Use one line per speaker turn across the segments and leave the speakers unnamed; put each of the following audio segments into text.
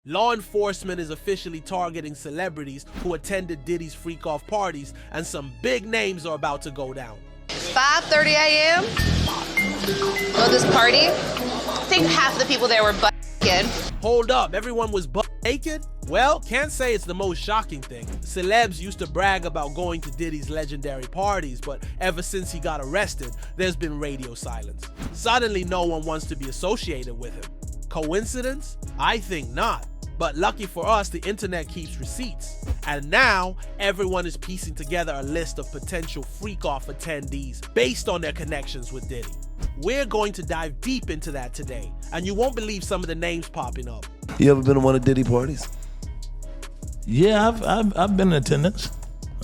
Law enforcement is officially targeting celebrities who attended Diddy's freak-off parties, and some big names are about to go down.
5:30 a.m. Go to this party. I think half the people there were butt naked.
Hold up, everyone was butt naked? Well, can't say it's the most shocking thing. Celebs used to brag about going to Diddy's legendary parties, but ever since he got arrested, there's been radio silence. Suddenly, no one wants to be associated with him. Coincidence? I think not. But lucky for us, the internet keeps receipts. And now, everyone is piecing together a list of potential freak-off attendees based on their connections with Diddy. We're going to dive deep into that today, and you won't believe some of the names popping up.
You ever been to one of Diddy parties?
Yeah, I've been in attendance.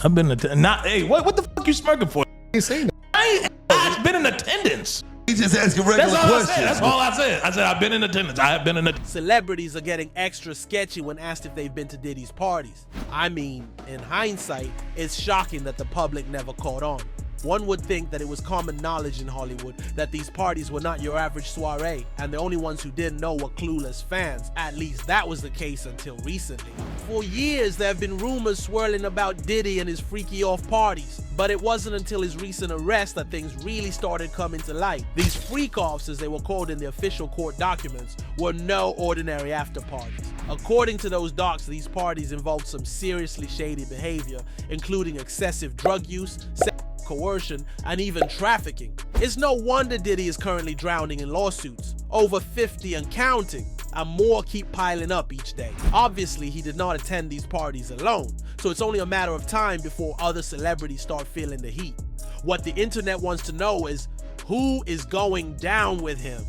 Hey, what the fuck you smirking for?
You saying that?
I've been in attendance.
He just asking regular questions.
That's all I said. I said I've been in attendance. I have been in attendance.
Celebrities are getting extra sketchy when asked if they've been to Diddy's parties. I mean, in hindsight, it's shocking that the public never caught on. One would think that it was common knowledge in Hollywood that these parties were not your average soiree, and the only ones who didn't know were clueless fans. At least that was the case until recently. For years, there have been rumors swirling about Diddy and his freaky-off parties, but it wasn't until his recent arrest that things really started coming to light. These freak-offs, as they were called in the official court documents, were no ordinary after-parties. According to those docs, these parties involved some seriously shady behavior, including excessive drug use, coercion, and even trafficking. It's no wonder Diddy is currently drowning in lawsuits, over 50 and counting, and more keep piling up each day. Obviously, he did not attend these parties alone, so it's only a matter of time before other celebrities start feeling the heat. What the internet wants to know is, who is going down with him?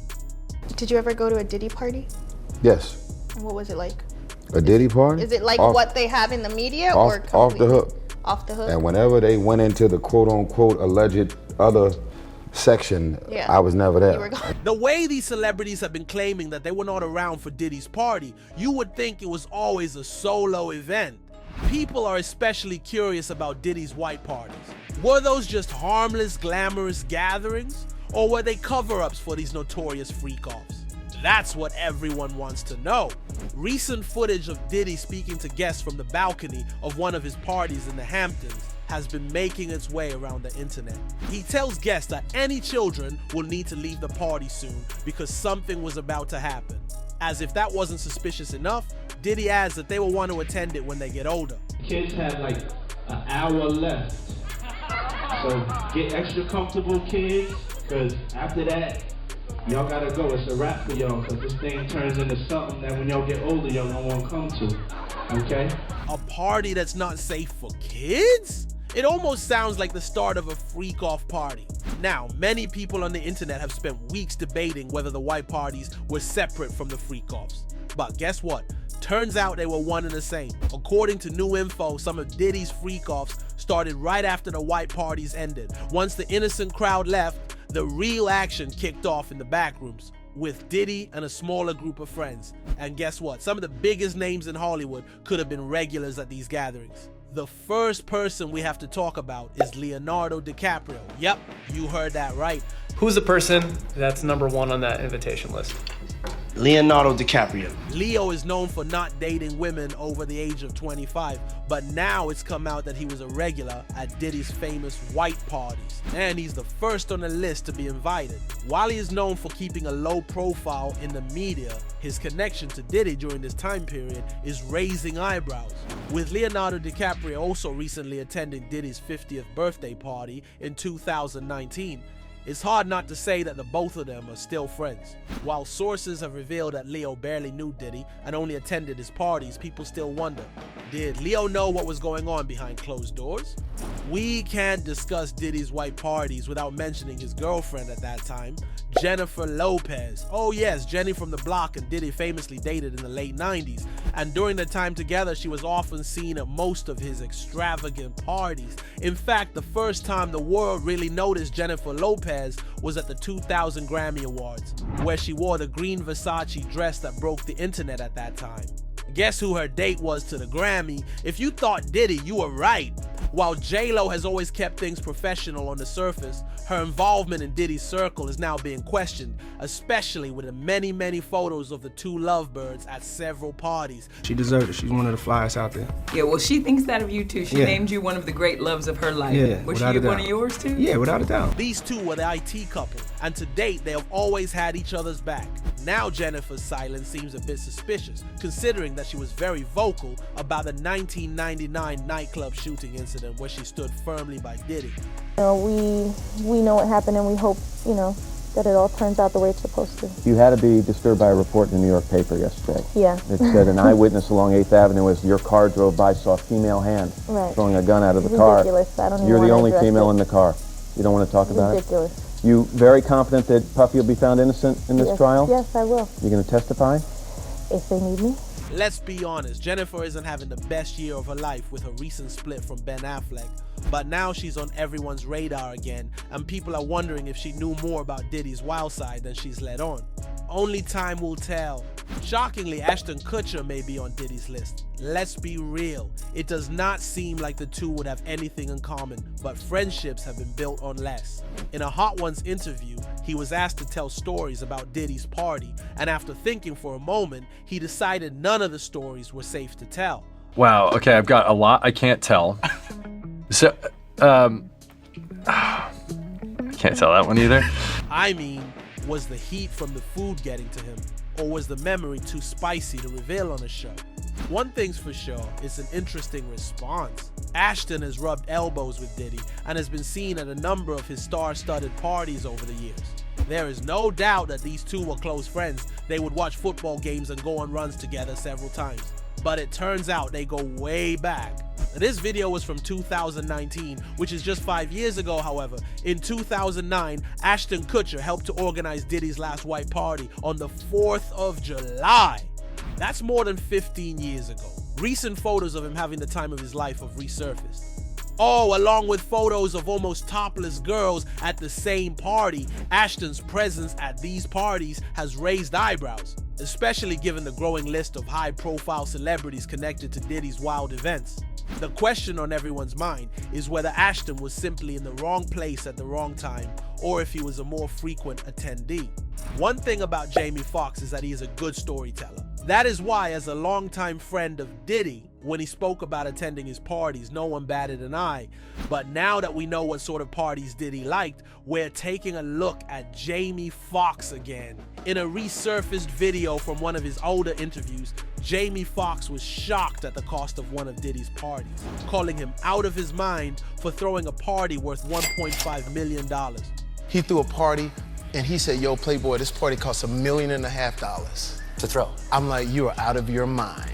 Did you ever go to a Diddy party?
Yes.
And what was it like?
A Diddy party?
Is it like what they have in the media or
off the hook?
Off the hook.
And whenever they went into the quote-unquote alleged other section,
yeah,
I was never there.
You were gone.
The way these celebrities have been claiming that they were not around for Diddy's party, you would think it was always a solo event. People are especially curious about Diddy's white parties. Were those just harmless, glamorous gatherings? Or were they cover-ups for these notorious freak-offs? That's what everyone wants to know. Recent footage of Diddy speaking to guests from the balcony of one of his parties in the Hamptons has been making its way around the internet. He tells guests that any children will need to leave the party soon because something was about to happen. As if that wasn't suspicious enough, Diddy adds that they will want to attend it when they get older.
Kids had like an hour left. So get extra comfortable, kids, because after that, y'all gotta go. It's a wrap for y'all, because this thing turns into something that when y'all get older, y'all don't want to come to, okay?
A party that's not safe for kids? It almost sounds like the start of a freak-off party. Now, many people on the internet have spent weeks debating whether the white parties were separate from the freak-offs. But guess what? Turns out they were one and the same. According to new info, some of Diddy's freak-offs started right after the white parties ended. Once the innocent crowd left, the real action kicked off in the back rooms with Diddy and a smaller group of friends. And guess what? Some of the biggest names in Hollywood could have been regulars at these gatherings. The first person we have to talk about is Leonardo DiCaprio. Yep, you heard that right.
Who's the person that's number one on that invitation list?
Leonardo DiCaprio.
Leo is known for not dating women over the age of 25, but now it's come out that he was a regular at Diddy's famous white parties, and he's the first on the list to be invited. While he is known for keeping a low profile in the media, his connection to Diddy during this time period is raising eyebrows, with Leonardo DiCaprio also recently attending Diddy's 50th birthday party in 2019. It's hard not to say that the both of them are still friends. While sources have revealed that Leo barely knew Diddy and only attended his parties, people still wonder, did Leo know what was going on behind closed doors? We can't discuss Diddy's white parties without mentioning his girlfriend at that time, Jennifer Lopez. Oh yes, Jenny from the Block and Diddy famously dated in the late 90s, and during their time together, she was often seen at most of his extravagant parties. In fact, the first time the world really noticed Jennifer Lopez was at the 2000 Grammy Awards, where she wore the green Versace dress that broke the internet at that time. Guess who her date was to the Grammy? If you thought Diddy, you were right. While J-Lo has always kept things professional on the surface, her involvement in Diddy's circle is now being questioned, especially with the many, many photos of the two lovebirds at several parties.
She deserved it. She's one of the flyest out there.
Yeah, well, she thinks that of you too. She named you one of the great loves of her life.
Yeah,
Was she one of yours too?
Yeah, without a doubt.
These two were the IT couple, and to date, they have always had each other's back. Now Jennifer's silence seems a bit suspicious, considering that she was very vocal about the 1999 nightclub shooting incident where she stood firmly by Diddy.
We know what happened, and we hope, that it all turns out the way it's supposed to.
You had to be disturbed by a report in the New York paper yesterday.
Yeah.
It said an eyewitness along 8th Avenue as your car drove by saw a female hand throwing a gun out of the car.
Ridiculous. I don't even
You're the only
address
female
it.
in the car. You don't want to talk about
Ridiculous.
it? You very confident that Puffy will be found innocent in this trial?
Yes, I will.
You going to testify?
If they need me.
Let's be honest, Jennifer isn't having the best year of her life with her recent split from Ben Affleck, but now she's on everyone's radar again, and people are wondering if she knew more about Diddy's wild side than she's let on. Only time will tell. Shockingly, Ashton Kutcher may be on Diddy's list. Let's be real, it does not seem like the two would have anything in common, but friendships have been built on less. In a Hot Ones interview, he was asked to tell stories about Diddy's party, and after thinking for a moment, he decided none of the stories were safe to tell.
Wow, okay, I've got a lot I can't tell. So, I can't tell that one either.
I mean, was the heat from the food getting to him, or was the memory too spicy to reveal on a show? One thing's for sure, it's an interesting response. Ashton has rubbed elbows with Diddy and has been seen at a number of his star-studded parties over the years. There is no doubt that these two were close friends. They would watch football games and go on runs together several times. But it turns out they go way back. This video was from 2019, which is just 5 years ago. However, in 2009, Ashton Kutcher helped to organize Diddy's last white party on the 4th of July. That's more than 15 years ago. Recent photos of him having the time of his life have resurfaced. Oh, along with photos of almost topless girls at the same party, Ashton's presence at these parties has raised eyebrows, especially given the growing list of high-profile celebrities connected to Diddy's wild events. The question on everyone's mind is whether Ashton was simply in the wrong place at the wrong time, or if he was a more frequent attendee. One thing about Jamie Foxx is that he is a good storyteller. That is why, as a longtime friend of Diddy, when he spoke about attending his parties, no one batted an eye. But now that we know what sort of parties Diddy liked, we're taking a look at Jamie Foxx again. In a resurfaced video from one of his older interviews, Jamie Foxx was shocked at the cost of one of Diddy's parties, calling him out of his mind for throwing a party worth $1.5 million.
He threw a party and he said, yo, Playboy, this party costs $1.5 million to throw. I'm like, you are out of your mind.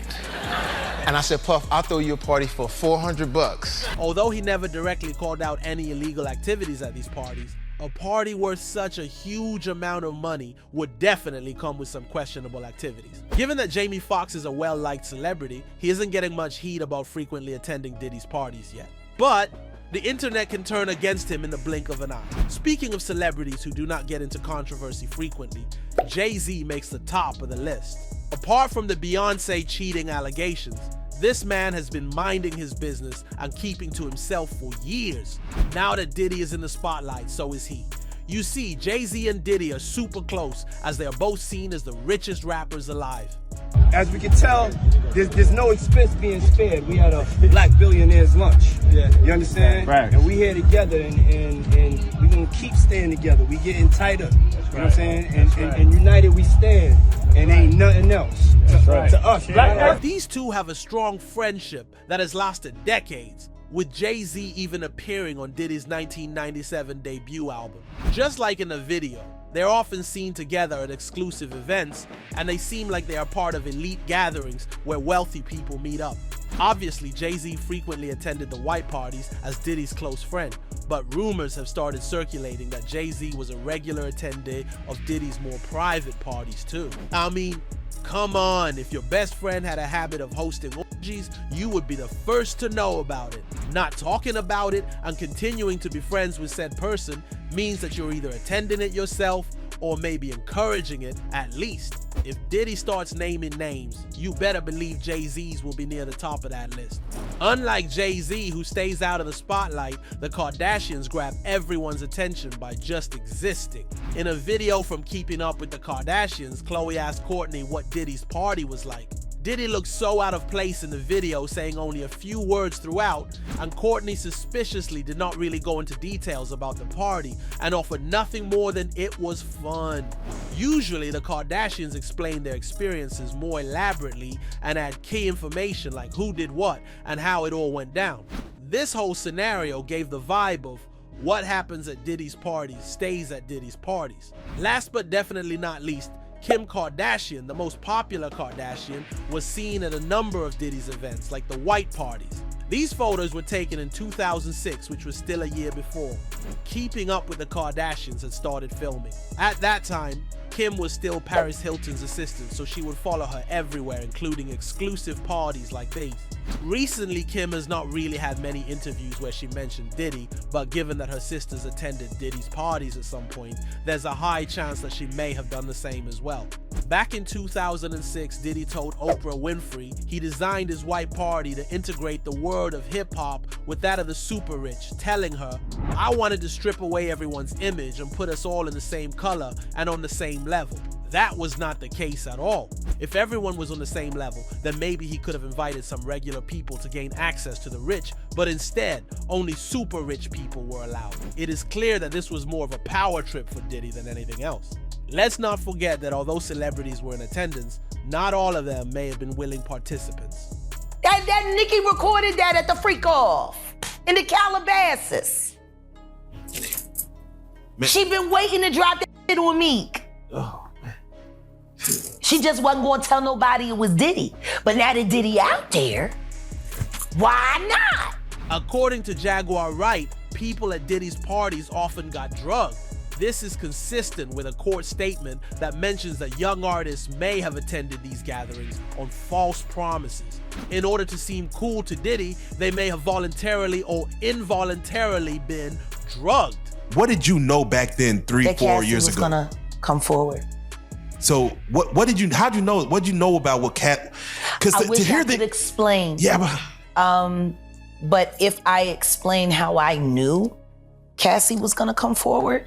And I said, Puff, I'll throw you a party for $400.
Although he never directly called out any illegal activities at these parties, a party worth such a huge amount of money would definitely come with some questionable activities. Given that Jamie Foxx is a well-liked celebrity, he isn't getting much heat about frequently attending Diddy's parties yet. But the internet can turn against him in the blink of an eye. Speaking of celebrities who do not get into controversy frequently, Jay-Z makes the top of the list. Apart from the Beyonce cheating allegations, this man has been minding his business and keeping to himself for years. Now that Diddy is in the spotlight, so is he. You see, Jay-Z and Diddy are super close as they are both seen as the richest rappers alive.
As we can tell, there's no expense being spared. We had a black billionaire's lunch. Yeah. You understand? Right. And we here together, and we're going to keep staying together. We getting tighter. That's right. You know what I'm saying? And united we stand, and ain't nothing else to us. Right?
These two have a strong friendship that has lasted decades, with Jay-Z even appearing on Diddy's 1997 debut album. Just like in the video, they're often seen together at exclusive events, and they seem like they are part of elite gatherings where wealthy people meet up. Obviously, Jay-Z frequently attended the white parties as Diddy's close friend, but rumors have started circulating that Jay-Z was a regular attendee of Diddy's more private parties too. I mean, come on, if your best friend had a habit of hosting orgies, you would be the first to know about it. Not talking about it and continuing to be friends with said person means that you're either attending it yourself or maybe encouraging it at least. If Diddy starts naming names, you better believe Jay-Z's will be near the top of that list. Unlike Jay-Z, who stays out of the spotlight, the Kardashians grab everyone's attention by just existing. In a video from Keeping Up with the Kardashians, Khloe asked Kourtney what Diddy's party was like. Diddy looked so out of place in the video, saying only a few words throughout, and Kourtney suspiciously did not really go into details about the party and offered nothing more than it was fun. Usually, the Kardashians explain their experiences more elaborately and add key information like who did what and how it all went down. This whole scenario gave the vibe of what happens at Diddy's parties stays at Diddy's parties. Last but definitely not least, Kim Kardashian, the most popular Kardashian, was seen at a number of Diddy's events, like the white parties. These photos were taken in 2006, which was still a year before. Keeping Up with the Kardashians had started filming. At that time, Kim was still Paris Hilton's assistant, so she would follow her everywhere, including exclusive parties like these. Recently, Kim has not really had many interviews where she mentioned Diddy, but given that her sisters attended Diddy's parties at some point, there's a high chance that she may have done the same as well. Back in 2006, Diddy told Oprah Winfrey he designed his white party to integrate the world of hip-hop with that of the super rich, telling her, "I wanted to strip away everyone's image and put us all in the same color and on the same level." That was not the case at all. If everyone was on the same level, then maybe he could have invited some regular people to gain access to the rich, but instead, only super rich people were allowed. It is clear that this was more of a power trip for Diddy than anything else. Let's not forget that although celebrities were in attendance, not all of them may have been willing participants.
That Nicki recorded that at the freak off in the Calabasas. She been waiting to drop that shit on Meek.
Oh, man.
She just wasn't gonna tell nobody it was Diddy. But now that Diddy out there, why not?
According to Jaguar Wright, people at Diddy's parties often got drugged. This is consistent with a court statement that mentions that young artists may have attended these gatherings on false promises. In order to seem cool to Diddy, they may have voluntarily or involuntarily been drugged.
What did you know back then, 3-4 years ago?
That Cassie was gonna come forward.
So how'd you know? What'd you know about what Cat? Because
I wish I could explain.
Yeah,
but if I explain how I knew Cassie was gonna come forward,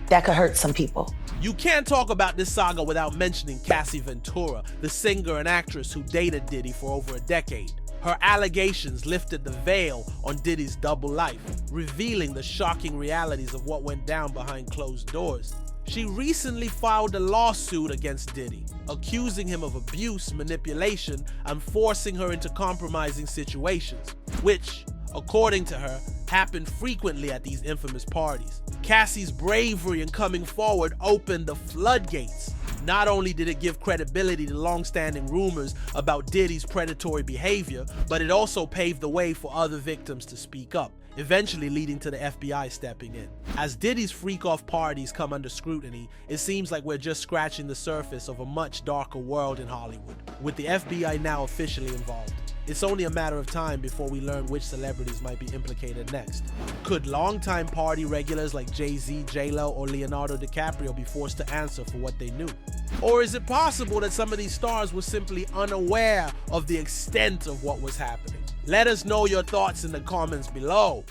that could hurt some people.
You can't talk about this saga without mentioning Cassie Ventura, the singer and actress who dated Diddy for over a decade. Her allegations lifted the veil on Diddy's double life, revealing the shocking realities of what went down behind closed doors. She recently filed a lawsuit against Diddy, accusing him of abuse, manipulation, and forcing her into compromising situations, which, according to her, happened frequently at these infamous parties. Cassie's bravery in coming forward opened the floodgates. Not only did it give credibility to long-standing rumors about Diddy's predatory behavior, but it also paved the way for other victims to speak up, eventually leading to the FBI stepping in. As Diddy's freak-off parties come under scrutiny, it seems like we're just scratching the surface of a much darker world in Hollywood, with the FBI now officially involved. It's only a matter of time before we learn which celebrities might be implicated next. Could longtime party regulars like Jay-Z, J-Lo, or Leonardo DiCaprio be forced to answer for what they knew? Or is it possible that some of these stars were simply unaware of the extent of what was happening? Let us know your thoughts in the comments below.